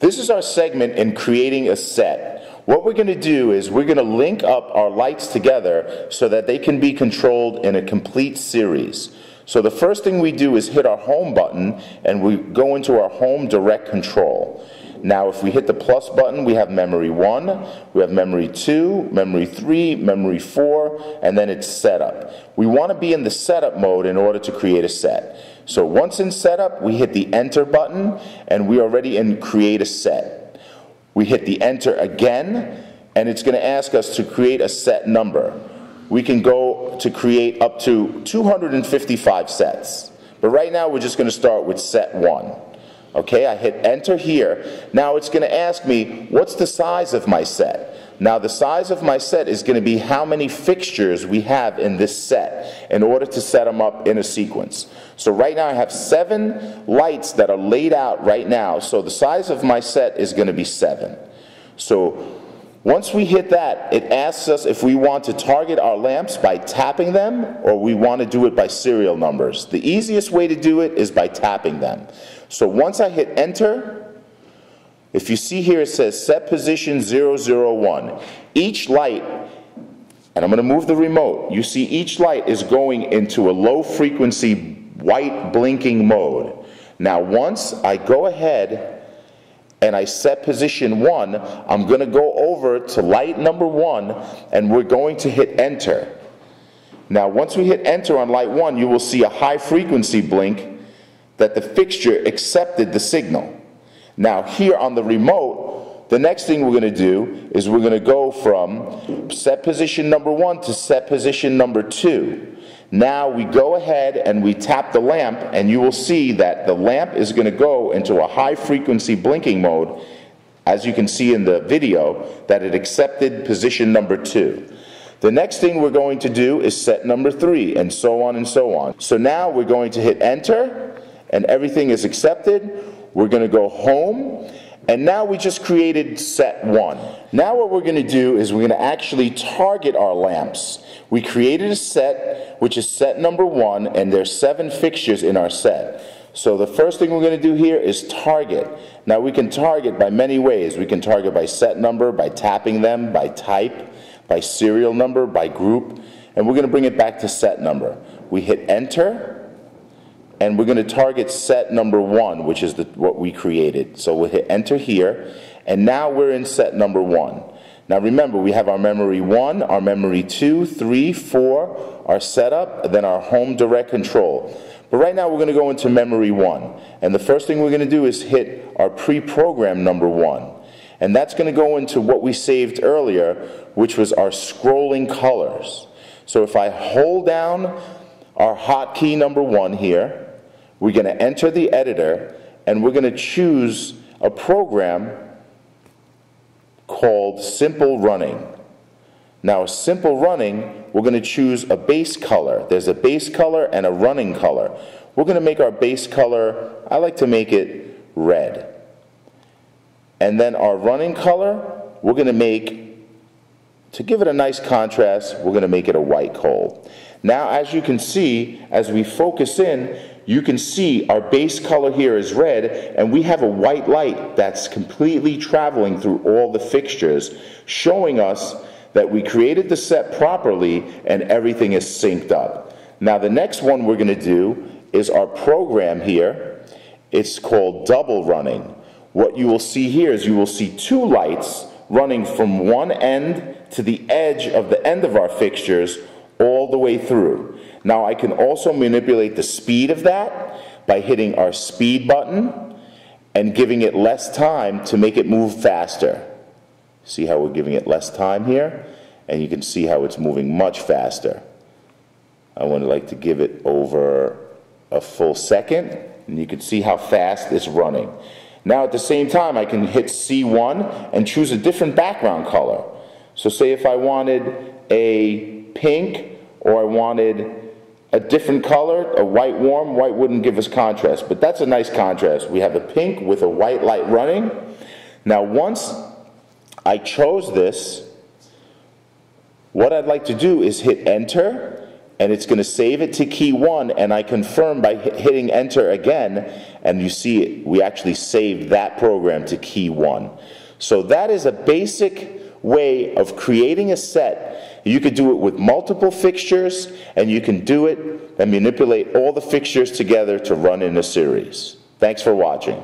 This is our segment in creating a set. What we're going to do is we're going to link up our lights together so that they can be controlled in a complete series. So the first thing we do is hit our home button and we go into our home direct control. Now if we hit the plus button, we have memory 1, we have memory 2, memory 3, memory 4, and then it's setup. We want to be in the setup mode in order to create a set. So once in setup, we hit the enter button and we are ready in create a set. We hit the enter again and it's going to ask us to create a set number. We can go to create up to 255 sets. But right now we're just going to start with set 1. Okay, I hit enter here. Now it's going to ask me, what's the size of my set? Now the size of my set is going to be how many fixtures we have in this set in order to set them up in a sequence. So right now I have 7 lights that are laid out right now. So the size of my set is going to be 7. So once we hit that, it asks us if we want to target our lamps by tapping them or we want to do it by serial numbers. The easiest way to do it is by tapping them. So once I hit enter, if you see here it says set position 001. Each light, and I'm going to move the remote, you see each light is going into a low frequency white blinking mode. Now once I go ahead and I set position 1, I'm going to go over to light number 1 and we're going to hit enter. Now once we hit enter on light 1, you will see a high frequency blink that the fixture accepted the signal. Now here on the remote, the next thing we're going to do is we're going to go from set position number 1 to set position number 2. Now we go ahead and we tap the lamp and you will see that the lamp is going to go into a high frequency blinking mode, as you can see in the video, that it accepted position number 2. The next thing we're going to do is set number 3 and so on and so on. So now we're going to hit enter and everything is accepted. We're going to go home and now we just created set 1. Now what we're going to do is we're going to actually target our lamps. We created a set which is set number 1 and there's 7 fixtures in our set. So the first thing we're going to do here is target. Now we can target by many ways. We can target by set number, by tapping them, by type, by serial number, by group, and we're going to bring it back to set number. We hit enter and we're going to target set number 1, which is what we created. So we'll hit enter here, and now we're in set number 1. Now remember, we have our memory 1, our memory 2, 3, 4, our setup, then our home direct control. But right now we're going to go into memory 1. And the first thing we're going to do is hit our pre-program number 1. And that's going to go into what we saved earlier, which was our scrolling colors. So if I hold down our hotkey number 1 here, we're going to enter the editor and we're going to choose a program called Simple Running. Now Simple Running, we're going to choose a base color. There's a base color and a running color. We're going to make our base color, I like to make it red. And then our running color, we're going to make, to give it a nice contrast, we're going to make it a white coal. Now as you can see, as we focus in, you can see our base color here is red and we have a white light that's completely traveling through all the fixtures, showing us that we created the set properly and everything is synced up. Now the next one we're going to do is our program here. It's called double running. What you will see here is you will see 2 lights running from one end to the edge of the end of our fixtures all the way through. Now I can also manipulate the speed of that by hitting our speed button and giving it less time to make it move faster. See how we're giving it less time here? And you can see how it's moving much faster. I would like to give it over a full second, and you can see how fast it's running. Now at the same time I can hit C1 and choose a different background color. So say if I wanted a pink or I wanted a different color, a white warm, white wouldn't give us contrast, but that's a nice contrast. We have a pink with a white light running. Now once I chose this, what I'd like to do is hit enter and it's going to save it to key 1, and I confirm by hitting enter again, and you see it, we actually saved that program to key 1. So that is a basic way of creating a set. You could do it with multiple fixtures, and you can do it and manipulate all the fixtures together to run in a series. Thanks for watching.